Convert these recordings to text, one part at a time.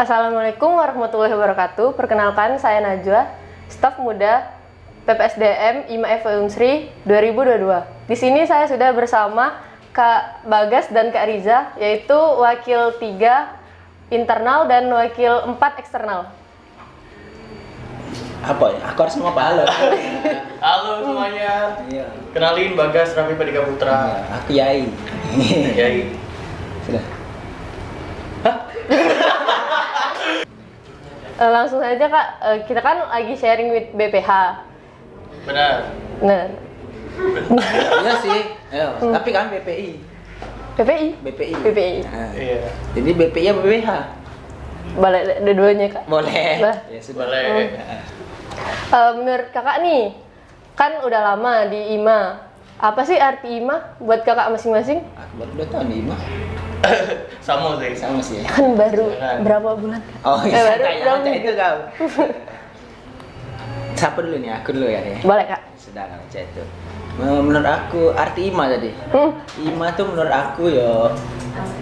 Assalamualaikum warahmatullahi wabarakatuh. Perkenalkan, saya Najwa, staf muda PPSDM IMA FW Unsri 2022. Di sini saya sudah bersama Kak Bagas dan Kak Riza, yaitu wakil 3 internal dan wakil 4 eksternal. Apa ya? Aku harus ngomong apa? Halo. Halo semuanya. Iya. Kenalin Bagas Raffi Padika Putra. Aku Yai. Yai. Sudah. Langsung saja Kak, kita kan lagi sharing with BPH. Benar. Nah, Iya sih. Ayo, tapi kan BPI. BPI? BPI. BPI. Nah, Iya. jadi BPI apa BPH? Balik dua-duanya Kak. Boleh. Bah. Ya sudah. Boleh. Menurut Kakak nih, kan udah lama di IMA. Apa sih arti IMA buat Kakak masing-masing? Aku baru 2 tahun di IMA. Sama sih. Sama sih. Kan baru Jangan. berapa bulan? Oh, baru iya. berapa Tanya minggu? itu kau. Siapa dulu nih? Aku dulu ya. Boleh Kak. Sudah kalau cek itu. Menurut aku arti IMA tadi. IMA tuh menurut aku yo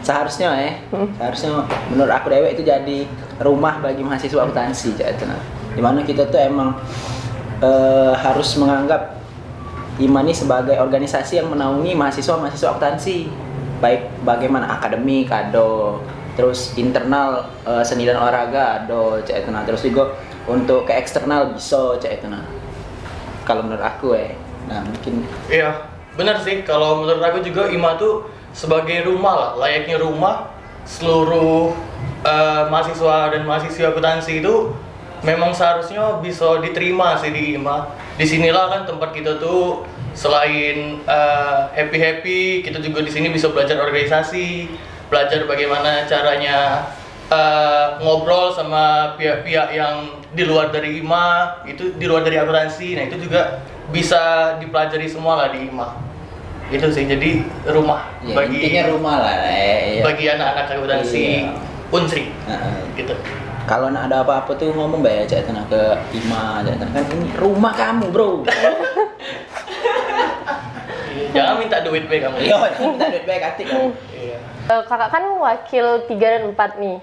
seharusnya seharusnya menurut aku dewek itu jadi rumah bagi mahasiswa akuntansi cak itu. Nah, dimana kita tuh emang harus menganggap IMA ini sebagai organisasi yang menaungi mahasiswa akuntansi, baik bagaimana akademik ado, terus internal seni dan olahraga ado cak itu. Nah, terus juga untuk ke eksternal bisa cak itu. Nah, kalau menurut aku nah mungkin Iya, benar sih. Kalau menurut aku juga IMA tuh sebagai rumah lah, layaknya rumah seluruh mahasiswa dan mahasiswa akuntansi itu memang seharusnya bisa diterima sih di IMA. Disinilah kan tempat kita tuh selain happy, kita juga di sini bisa belajar organisasi, belajar bagaimana caranya ngobrol sama pihak-pihak yang di luar dari IMA, itu di luar dari akuntansi. Nah itu juga bisa dipelajari semua lah di IMA. Itu sih, jadi rumah ya, bagi intinya rumah lah iya. bagi anak-anak akuntansi Iya. Unsri gitu. Kalau ada apa-apa tuh ngomong ya cak tenang ke IMA cak tenang. Kan ini rumah kamu bro. Jangan minta duit be kamu. Iya, minta duit baik hati kan. Iya. Kakak kan wakil 3 dan 4 nih.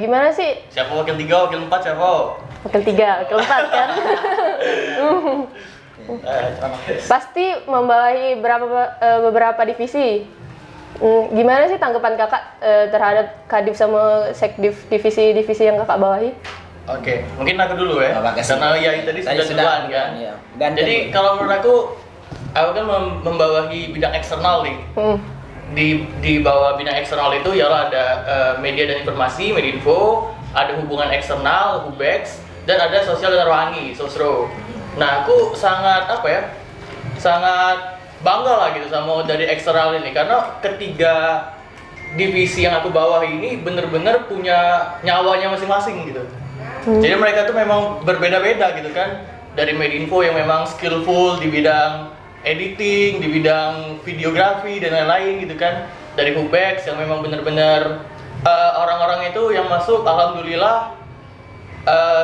Gimana sih? Siapa wakil 3, wakil 4 siapa? Wakil 3, wakil 4 kan? Pasti membawahi beberapa divisi. Gimana sih tanggapan kakak terhadap Kadif sama Sekdiv divisi-divisi yang kakak bawahi? Oke, mungkin aku dulu ya. Makasih. Karena Yai tadi sudah duluan kan. Iya. Gantian Jadi dulu. kalau menurut aku kan membawahi bidang eksternal nih. Di bawah bidang eksternal itu ialah ada media dan informasi, Medinfo, ada hubungan eksternal, Hubex, dan ada sosial dan rohani, Sosro. Nah, aku sangat sangat bangga lah gitu sama dari eksternal ini, karena ketiga divisi yang aku bawahi ini bener-bener punya nyawanya masing-masing gitu. Jadi mereka tuh memang berbeda-beda gitu kan. Dari Medinfo yang memang skillful di bidang editing, di bidang videografi dan lain-lain gitu kan. Dari Hubex yang memang bener-bener orang-orang itu yang masuk alhamdulillah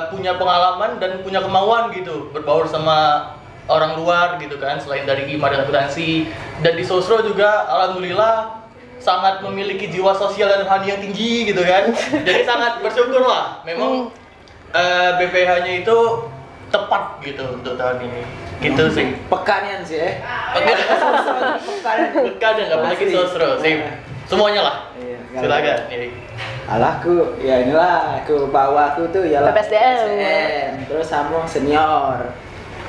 punya pengalaman dan punya kemauan gitu berbaur sama orang luar gitu kan, selain dari IMA dan akuntansi. Dan di Sosro juga alhamdulillah sangat memiliki jiwa sosial dan rohani yang tinggi gitu kan. Jadi sangat bersyukur lah memang BPH-nya itu tepat gitu untuk tahun ini gitu sih. Pekanian sih Kadang apalagi Asli. Sosro sih, semuanya lah. Iya, Silakan. Alahku, ya inilah aku bawa aku tuh ya PPSDM. terus sama senior.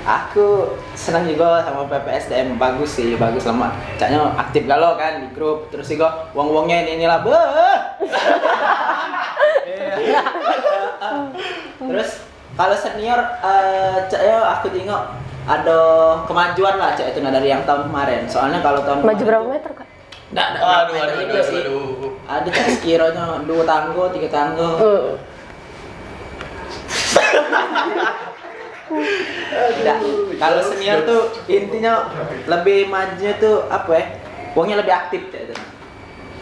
Aku senang juga sama PPSDM, bagus sih, bagus lama. Caknya aktif galau kan di grup, terus juga wong-wongnya inilah Terus kalau senior, caknya aku tengok ada kemajuan lah cak itu dari yang tahun kemarin. Soalnya kalau tahun Maju berapa meter kak? Aduh. Ada cak sekiranya 2 tanggo, 3 tanggo. Tidak. Kalau senior tuh intinya lebih majunya tuh apa ya? Wongnya lebih aktif cak itu.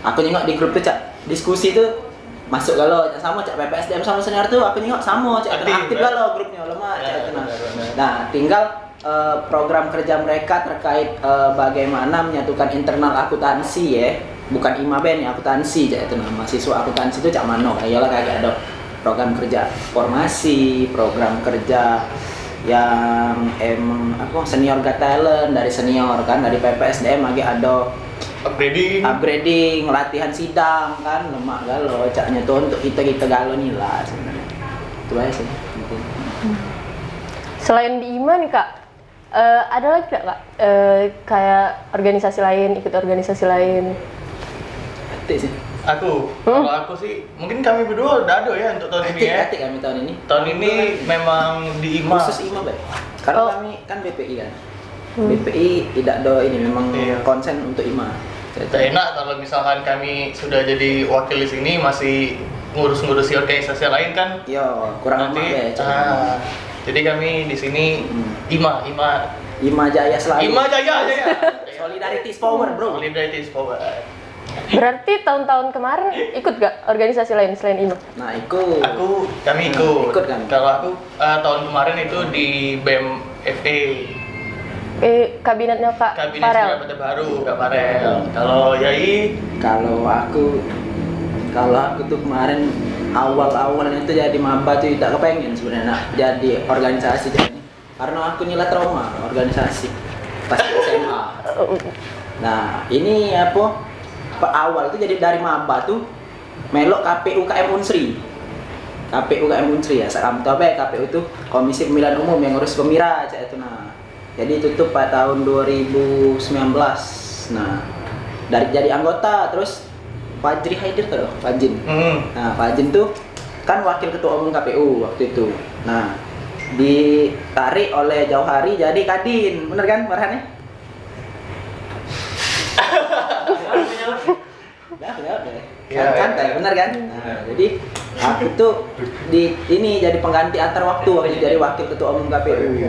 Aku nengok di grup tuh cak diskusi tuh masuk galau sama cak PPSDM sama senior tuh aku nengok sama cak aktif galau grupnya lemah cak itu. Nah tinggal program kerja mereka terkait bagaimana menyatukan internal akuntansi ya bukan IMA ben ya akuntansi cak itu nah mahasiswa akuntansi itu cak mano kayak kayak ada program kerja formasi, program kerja yang senior got talent dari senior kan dari PPSDM lagi ada upgrading latihan sidang kan lemak galo caknya tuh untuk kita galo nih lah sebenarnya itu aja sih mungkin. Selain di IMA nih kak, ada lagi nggak kak kayak organisasi lain, ikut organisasi lain? Sih. Kalau aku sih, mungkin kami berdua udah ada ya untuk tahun ini ya. Kami tahun ini. Tahun ini memang di IMA. Khusus IMA baik. Karena kami kan BPI kan. BPI tidak ada ini memang konsen untuk IMA. Enak kalau misalkan kami sudah jadi wakil di sini masih ngurus-ngurusi organisasi lain kan. Iya, kurang nanti. Jadi kami di sini IMA Jaya selalu. IMA Jaya. Solidarity is power, bro. Solidarity is power. Berarti tahun-tahun kemarin ikut gak organisasi lain selain IMA? Nah, kami ikut. Ikut kan. Kalau aku tahun kemarin itu di BEM FE. Kabinetnya Kak Kabinet Farel. Kabinet baru, Kak Farel. Kalau Yai? Kalau aku tuh kemarin awal-awalnya itu jadi maba tuh tidak kepengen sebenarnya jadi organisasi karena aku nilai trauma organisasi pas SMA. Nah, ini awal itu jadi dari maba tuh melok KPU KM Unsri. KPU KM Unsri ya, kamu tahu apa ya KPU itu Komisi Pemilihan Umum yang ngurus pemira cak itu nah. Jadi tutup pada tahun 2019. Nah, dari jadi anggota terus Fajri Haidir tuh, Fajin. Nah, Fajin tuh kan wakil ketua umum KPU waktu itu. Nah, ditarik oleh Jauhari jadi Kadin, bener kan Farhannya? Santai, bener kan? Nah, jadi aku tuh jadi pengganti antar waktu jadi wakil ketua umum KPU.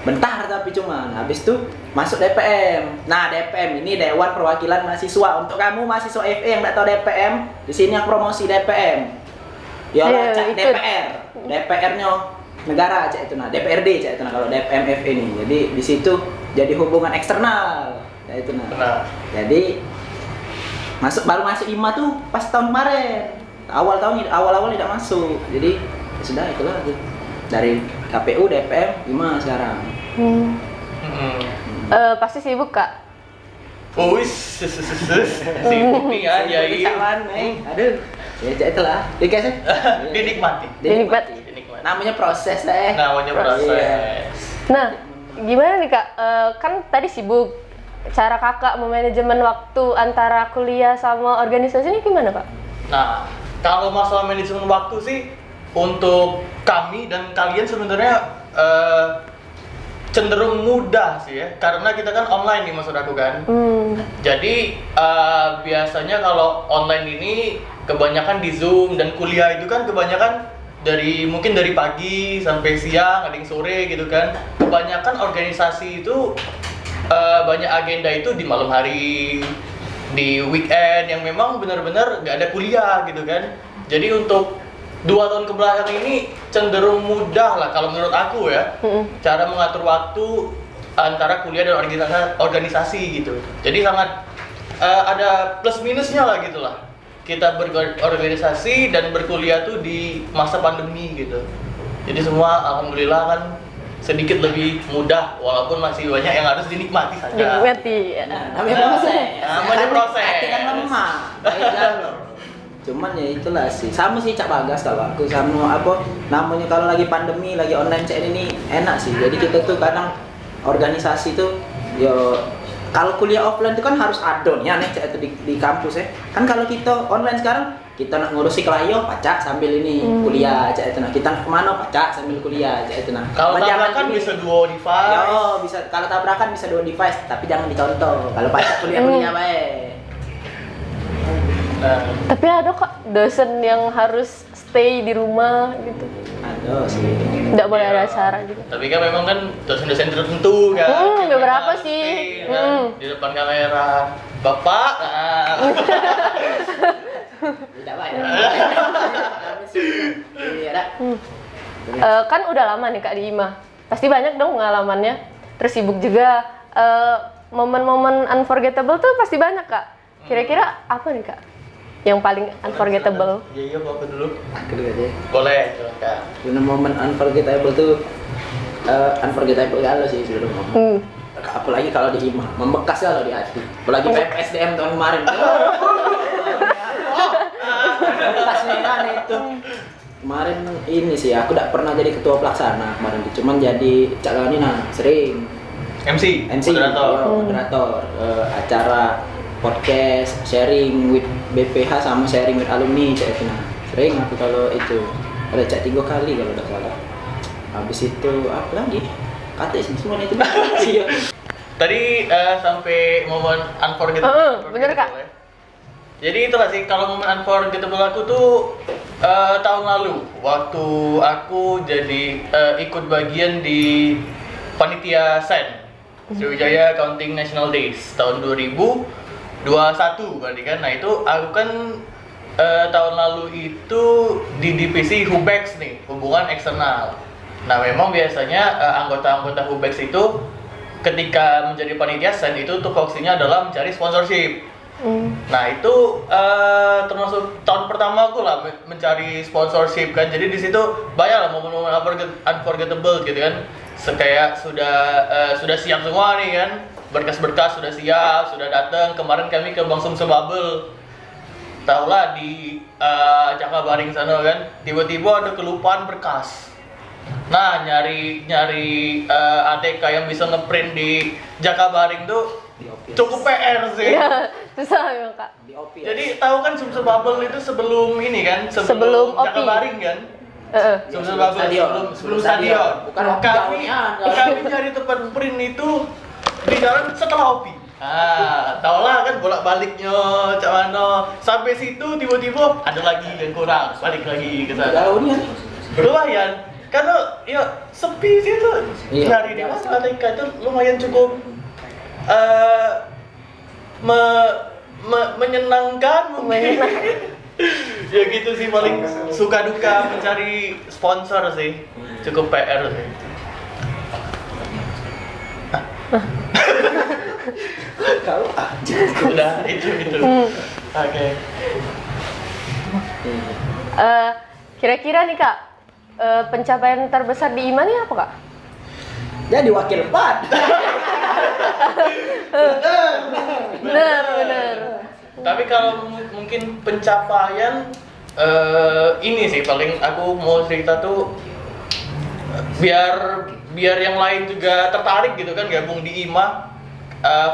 Bentar tapi cuman habis itu masuk DPM. Nah, DPM ini Dewan Perwakilan Mahasiswa. Untuk kamu mahasiswa FE yang enggak tahu DPM, di sini aku promosi DPM. Ya cak DPR. DPR-nya negara cak itu nah, DPRD cak itu nah kalau DPM FE ini. Jadi di situ jadi hubungan eksternal. Ya itu nah. Jadi baru masuk IMA tuh pas tahun kemarin. Awal tidak masuk. Jadi ya sudah itulah dari KPU, DPM, IMA sekarang. Pasti sibuk Kak. Sibuk nih ya, Yai. Aduh, ya itulah. Dikasih. Dinikmati. Namanya proses deh. Nah, gimana nih Kak? Kan tadi sibuk. Cara Kakak memanajemen waktu antara kuliah sama organisasi ini gimana Pak? Nah, kalau masalah manajemen waktu sih untuk kami dan kalian sebenarnya cenderung mudah sih ya, karena kita kan online nih maksud aku kan. Jadi biasanya kalau online ini kebanyakan di Zoom dan kuliah itu kan kebanyakan mungkin dari pagi sampai siang, ada yang sore gitu kan. Kebanyakan organisasi itu banyak agenda itu di malam hari, di weekend yang memang benar-benar nggak ada kuliah gitu kan. Jadi untuk 2 tahun kebelakang ini cenderung mudah lah kalau menurut aku ya, cara mengatur waktu antara kuliah dan organisasi gitu. Jadi sangat ada plus minusnya lah gitu lah. Kita berorganisasi dan berkuliah tuh di masa pandemi gitu. Jadi semua alhamdulillah kan sedikit lebih mudah walaupun masih banyak yang harus dinikmati saja. Dinikmati. Namanya proses. Hati kan lemah. Cuman ya itulah sih, sama sih Cak Bagas kalau aku sama namanya kalau lagi pandemi, lagi online cek ini enak sih. Jadi kita tuh kadang organisasi tuh kalau kuliah offline itu kan harus adon ya nih cek itu di kampus ya. Kan kalau kita online sekarang kita nak ngurusi klien pacak sambil ini kuliah cek itu nah. Kita kemana pacak sambil kuliah cek itu nah. Kalau tabrakan bisa 2 device. Bisa kalau tabrakan bisa 2 device, tapi jangan dicontoh. Kalau pacak kuliah baik. Tapi ada kok dosen yang harus stay di rumah gitu. Ada sih. Nggak boleh ada acara gitu. Tapi kan memang kan dosen-dosen tertentu kan. Beberapa sih. Di depan kamera. Bapak. Tidak baik. Kan udah lama nih Kak di IMA. Pasti banyak dong pengalamannya. Terus sibuk juga. Momen-momen unforgettable tuh pasti banyak Kak. Kira-kira apa nih Kak? Yang paling unforgettable? Iya, apa dulu? Aku dulu aja. Boleh, silakan. Bener momen unforgettable tuh unforgettable kalau sih sebenarnya. Apalagi kalau di IMA, membekas kalau di hati. Apalagi PPSDM tahun kemarin. Bekasnya kan itu. Kemarin ini sih aku tidak pernah jadi ketua pelaksana kemarin, cuman jadi Cak Ganina sering MC, moderator, moderator acara podcast, sharing with BPH sama sharing with alumni Cak Evina. Sering aku kalau itu. Ada Cak 3 kali kalau tidak salah. Habis itu apa lagi? Kata sih semua itu. Iya. Tadi sampai momen unforgettable. Bener Kak. Jadi itu sih, kalau momen unforgettable aku tuh tahun lalu waktu aku jadi ikut bagian di panitia SEN Sriwijaya Accounting National Days tahun 2021 berarti kan. Nah itu aku kan tahun lalu itu di divisi Hubex nih, hubungan eksternal. Nah memang biasanya anggota-anggota Hubex itu ketika menjadi panitia SEN itu tupoksinya adalah mencari sponsorship. Nah itu termasuk tahun pertama aku lah mencari sponsorship kan. Jadi di situ banyak lah momen-momen unforgettable gitu kan. Kayak sudah siap semua nih kan. Berkas-berkas sudah siap, sudah datang. Kemarin kami ke Bang Sumsel Bubble. Tahu lah di Jakabaring sana kan. Tiba-tiba ada kelupaan berkas. Nah nyari ATK yang bisa ngeprint di Jakabaring tuh cukup PR sih. Iya, susah ya Kak. Jadi tahu kan Sumsel Bubble itu sebelum ini kan, Sebelum OP. Jakabaring kan? Sumsel Bubble sebelum stadion. Bukan kami nyari tempat print itu di jalan setelah OP. Tau lah kan bolak-baliknya cak mana. Sampai situ tiba-tiba ada lagi yang kurang, balik lagi ke sana. Jauh nih. Lumayan. Karena ya sepi sih tuh. Iya. Nyari di mana ATK itu lumayan cukup menyenangkan mungkin. Ya gitu sih, paling suka duka mencari sponsor sih, cukup PR sih. Kalau aja. Udah itu. Oke. Kira-kira nih Kak, pencapaian terbesar di IMA nih apa Kak? Jadi wakil 4. Bener. Tapi kalau mungkin pencapaian ini sih paling aku mau cerita tuh biar yang lain juga tertarik gitu kan gabung di IMA.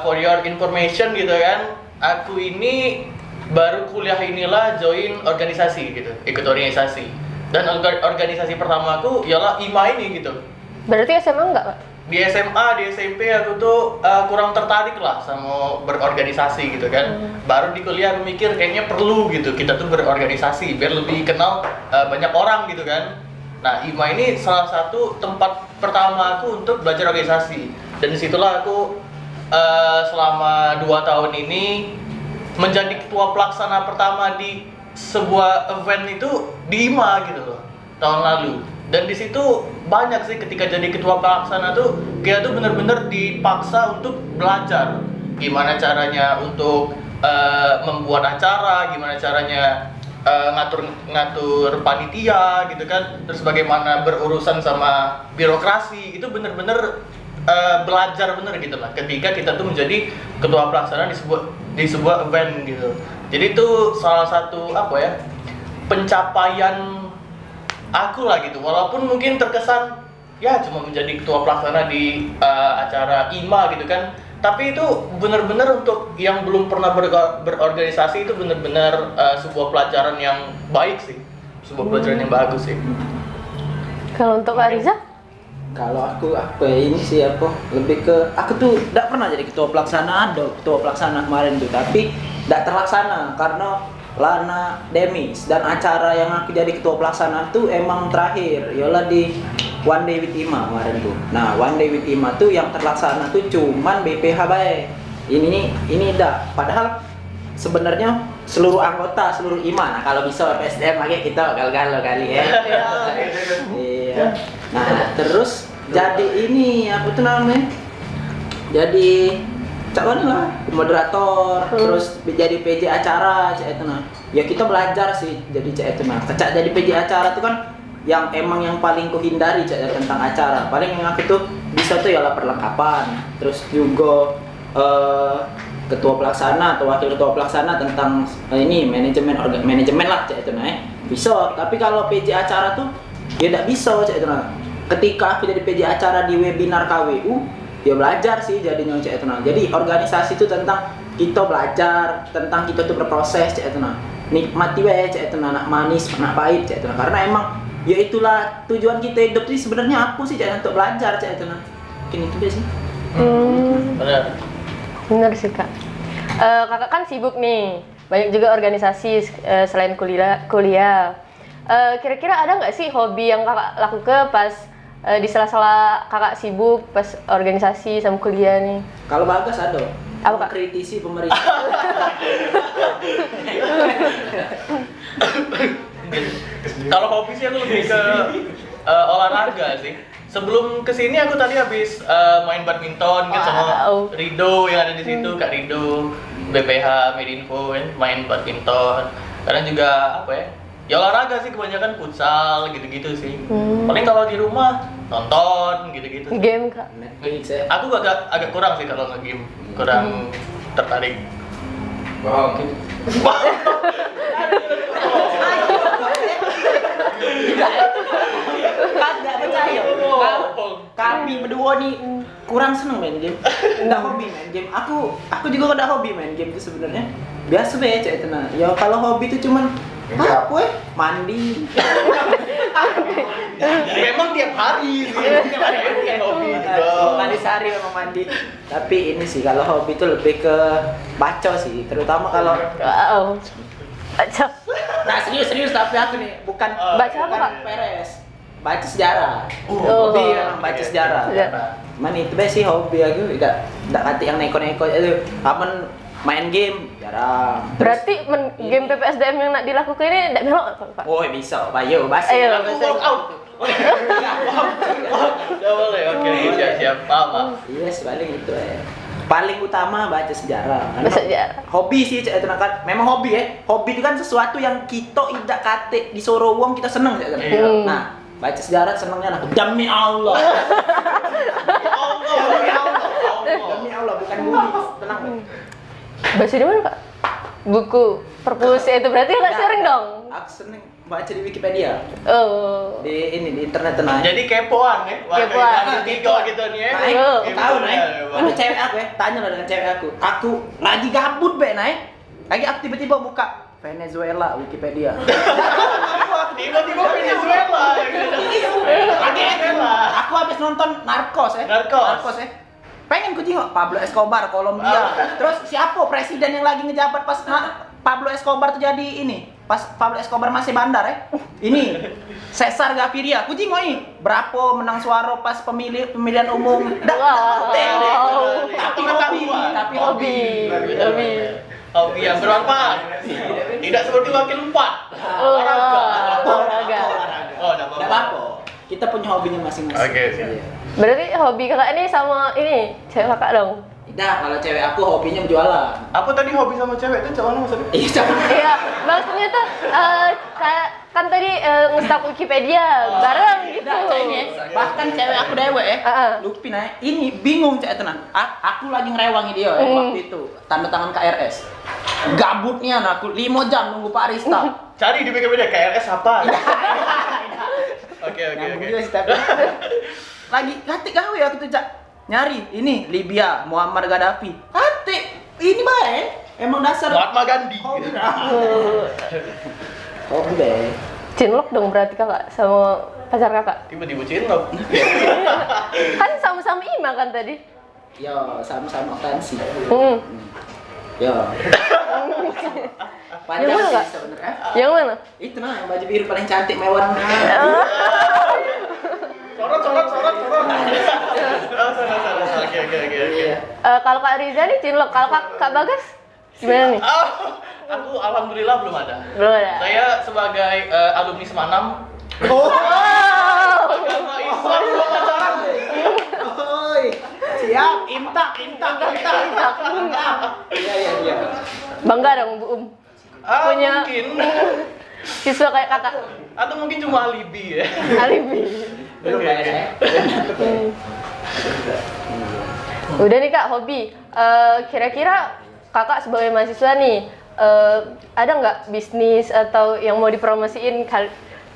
For your information gitu kan, aku ini baru kuliah inilah join organisasi gitu, ikut organisasi. Dan organisasi pertama aku ialah IMA ini gitu. Berarti SMA enggak Kak? Di SMA, di SMP aku tuh kurang tertarik lah sama berorganisasi gitu kan. Baru di kuliah aku mikir kayaknya perlu gitu kita tuh berorganisasi biar lebih kenal banyak orang gitu kan. Nah IMA ini salah satu tempat pertama aku untuk belajar organisasi. Dan disitulah aku selama 2 tahun ini menjadi ketua pelaksana pertama di sebuah event itu di IMA gitu loh tahun lalu. Dan di situ banyak sih ketika jadi ketua pelaksana tuh kita tuh bener-bener dipaksa untuk belajar gimana caranya untuk membuat acara, gimana caranya ngatur panitia gitu kan, terus bagaimana berurusan sama birokrasi. Itu bener-bener belajar bener gitu lah ketika kita tuh menjadi ketua pelaksana di sebuah event gitu. Jadi itu salah satu apa ya, pencapaian aku lah gitu, walaupun mungkin terkesan ya cuma menjadi ketua pelaksana di acara IMA gitu kan, tapi itu benar-benar untuk yang belum pernah berorganisasi itu benar-benar sebuah pelajaran yang baik sih, sebuah pelajaran yang bagus sih. Kalau untuk Kak Riza? Kalau aku ini sih lebih ke aku tuh tidak pernah jadi ketua pelaksana, ada ketua pelaksana kemarin tuh, tapi tidak terlaksana karena Lana Demis, dan acara yang aku jadi ketua pelaksana tuh emang terakhir yalah di One Day with IMA kemarin tuh. Nah One Day with IMA tuh yang terlaksana tuh cuman BPH bae. Ini dah, padahal sebenarnya seluruh anggota seluruh IMA. Nah kalau bisa PSDM lagi kita gagal kali ya. Iya. Nah terus jadi ini apa tuh namanya? Jadi cak mana lah, moderator, terus jadi PJ acara cak itu nah. Ya kita belajar sih jadi cak itu nah. Cak jadi PJ acara itu kan yang emang yang paling kuhindari cak ya, tentang acara. Paling yang aku tuh bisa tuh ya lah perlengkapan, terus juga ketua pelaksana atau wakil ketua pelaksana tentang ini manajemen lah cak itu nah. Bisa, tapi kalau PJ acara tuh ya tidak bisa cak itu nah. Ketika aku jadi PJ acara di webinar KWU, ya belajar sih jadinya cak itu nah. Jadi organisasi itu tentang kita belajar, tentang kita tuh berproses cak itu nah. Nikmati wae cak itu nah, nak manis, nak pahit cak itu nah. Karena emang ya itulah tujuan kita hidup sih sebenarnya aku sih untuk belajar cak itu nah. Mungkin itu deh sih. Benar. Bener sih kak. Kakak kan sibuk nih, banyak juga organisasi selain kuliah. Kira-kira ada nggak sih hobi yang kakak lakukan pas di sela-sela kakak sibuk pas organisasi sama kuliah nih? Kalau Bagas ada. Apa, Kak? Kritisi pemerintah. Kalau hobi sih aku lebih ke olahraga sih. Sebelum kesini aku tadi habis main badminton kan sama Wow. Rido yang ada di situ, Kak Rido, BPH Medinfo kan main badminton. Kadang juga apa ya? Ya olahraga sih kebanyakan futsal gitu-gitu sih. Paling kalau di rumah nonton gitu-gitu. Game kak. Netflix ya. Aku agak kurang sih kalau nge-game, kurang tertarik. Wow. Kagak percaya. Kami berdua nih kurang seneng main game. Enggak hobi main game. Aku juga enggak hobi main game itu sebenarnya. Biasa be cek itu nah. Ya kalau hobi itu cuman apa ya? Mandi. Memang tiap hari sih. Tiap hari hobi gitu. Mandi sehari memang mandi. Tapi ini sih kalau hobi itu lebih ke baca sih, terutama kalau Wow. Baca. nah serius tapi aku nih bukan Baca apa, bukan Kak? peres. Baca sejarah. Oh. Hobi memang baca sejarah. Sejarah. Man itu be sih hobi aku enggak kati yang neko-neko itu. Kapan main game jarang. Berarti game PPSDM yang nak dilakukan ini tidak melok kak? Oh bisa, bayo basi. Ayo, Aku workout. Udah boleh, oke, siap. Paham. Yes, paling itu ya. Paling utama baca sejarah. Karena Baca sejarah. Hobi sih, itu kan. Memang hobi ya. Hobi itu kan sesuatu yang kita tidak kate disuruh uang kita seneng kan. Iya. Nah, baca sejarah senengnya aku. Demi Allah. Demi Allah bukan bumi. Tenang. Baca di mana kak? Buku perpus itu berarti kakak sering dong? Aku seneng baca di Wikipedia. Oh. Di internet tenang. Jadi kepoan ya? Kepoan. Tiga gitu nih ya. Naik, Oh. tahu naik. Kepoan. Ada cewek aku ya, tanya lah dengan cewek aku. Aku lagi gabut be naik. Lagi aku tiba-tiba buka Venezuela Wikipedia. Tiba-tiba Venezuela. Lagi aku habis nonton Narcos ya. Narcos. Ya. Pengen ku jengok Pablo Escobar Kolombia. Terus siapa presiden yang lagi ngejabat pas Pablo Escobar tuh jadi ini? Pas Pablo Escobar masih bandar ya. Ini Cesar Gaviria. Ku jengok ini berapa menang suara pas pemilihan umum. Wow. Tapi hobi. Hobi yang bermanfaat. Tidak seperti wakil 4. Olahraga. Oh, enggak Enggak apa-apa. Kita punya hobinya masing-masing. Oke, siap. Iya. Berarti hobi kakak ini sama ini cewek kakak dong? Tidak, kalau cewek aku hobinya berjualan. Aku tadi hobi sama cewek itu cowok maksudnya? Iya, coba. Iya, maksudnya tuh kayak kan tadi nge-stalk Wikipedia bareng gitu. Bahkan cewek aku dewek ya. Lupin aja. Ini bingung cewek tenang. Aku lagi ngerewangi dia ya, waktu itu. Tanda tangan KRS. Gabutnya aku 5 jam nunggu Pak Arista. Cari di Wikipedia KRS apa? Oke. Nyambung juga sih, tapi. Lagi katik gawe aku tuh Cak. Nyari ini Libya, Muammar Gaddafi. Katik ini bae. Emang dasar Mahatma Gandhi. Hobi be. Cinlok dong berarti kakak sama pacar kakak. Tiba-tiba cinlok. Kan sama-sama IMA kan tadi. Yo, sama-sama akuntansi. Hmm. Yo. Yang Panjang mana, sih Kak? sebenarnya. Yang mana? Itu nah yang baju biru paling cantik mewah. Sorot. Oke. Kalau Kak Riza nih cinlok, kalau Kak Bagas gimana nih? Aku alhamdulillah belum ada. Belum ada. Saya sebagai alumni Semanam. Oh. Wow. Agama Islam belum pacaran. Oi. Siap, imtak. Iya. Bangga dong Bu punya Mungkin. siswa kayak kakak. Atau mungkin cuma alibi ya. Alibi. Belum ya saya. Udah nih Kak, hobi. Kira-kira kakak sebagai mahasiswa nih, ada nggak bisnis atau yang mau dipromosiin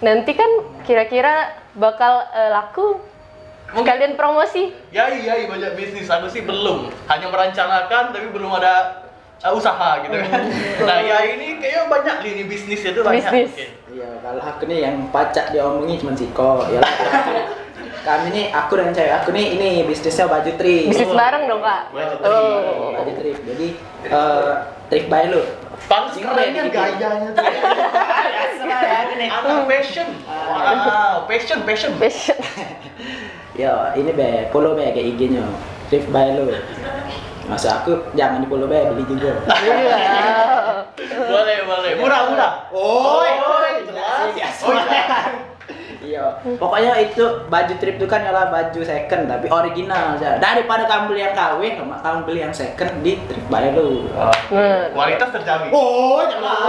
nanti kan kira-kira bakal laku? Mungkin. Kalian promosi? Ya iya banyak bisnis. Aku sih belum. Hanya merencanakan tapi belum ada usaha gitu kan. Nah ya ini kayaknya banyak lini bisnis itu banyak. Bisnis. Mungkin. Iya, kalau aku nih yang pacak diomongin cuma Siko. Ya lah. Kami nih, aku dengan cewek aku nih, ini bisnisnya baju trip. Bisnis bareng dong Kak? Baju trip. Oh. Baju trip. Jadi trip by lu. Pantes kerennya Dikit. gayanya tuh. Anak fashion. Wow, passion. Passion. Ya, ini be, follow be kayak IG-nya. Trip by lu. Masa aku jangan di follow be, beli juga. Iya. Boleh. Murah. Oh, jelas. Oh, Iya, pokoknya itu baju trip itu kan adalah baju second tapi original aja. Daripada kamu beli yang KW, kamu beli yang second di trip by lu. Nah. Kualitas terjamin. Oh, jelas.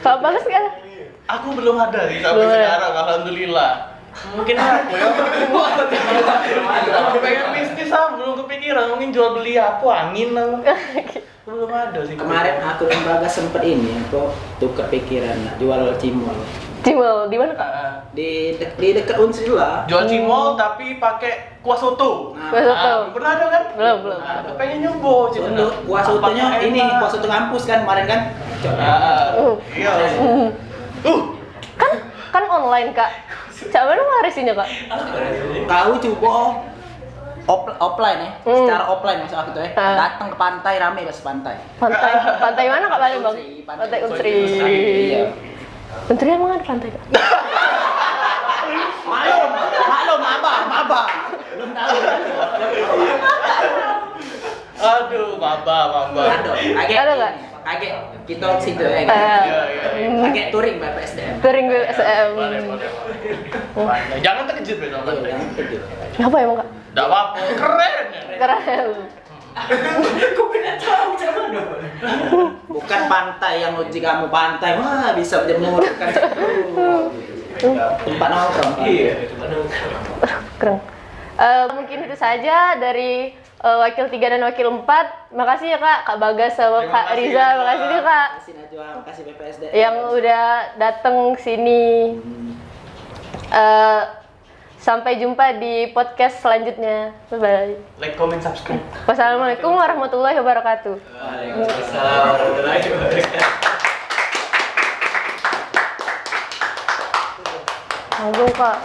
Kak Bagas nggak? Aku belum ada sih sampai Belum ada. sekarang, alhamdulillah. Mungkin aku ya. Pengen bisnis belum kepikiran. Mungkin jual beli apa angin apa. Belum ada sih. Kemarin aku dan Bagas sempet ini, aku tuker pikiran jual cimol Cimol di mana Kak? di dekat Unsri lah. Jual cimol tapi pakai kuah soto. Kuah soto. Pernah ada kan? Belum. Aku pengen nyoba Untuk kuah sotonya ini kuah soto kampus kan kemarin kan. Iya. Kan online Kak. Cak mana ngarisinya Kak? Kau coba offline ya, secara offline maksud aku tuh ya. Ah. Datang ke pantai rame pas pantai. Pantai mana Kak Palembang? Unsri, Pantai Unsri. Unsri. Iya. Unsri emang ada pantai Kak? Maklum, maba. Belum tahu. Aduh, maba. Aduh, Ada nggak? Kaget kita situ ya. Iya. Kaget touring Bapak SDM. Touring BSM. Boleh. Jangan terkejut besok kan. Apa emang Kak? Enggak apa-apa. Keren. Keren. Bukan pantai yang uji kamu pantai, wah bisa berjemur kan. Tempat nongkrong. Iya. Keren. Mungkin itu saja dari Wakil 3 dan Wakil 4. Makasih ya Kak Bagas sama Terima Kak kasih, Riza. Najwa. Makasih juga Kak Makasih Najwa, makasih BPSD. yang udah dateng sini. Sampai jumpa di podcast selanjutnya. Bye-bye. Like, comment, subscribe. Wassalamualaikum warahmatullahi wabarakatuh. Waalaikumsalam warahmatullahi wabarakatuh. Tanggung Kak.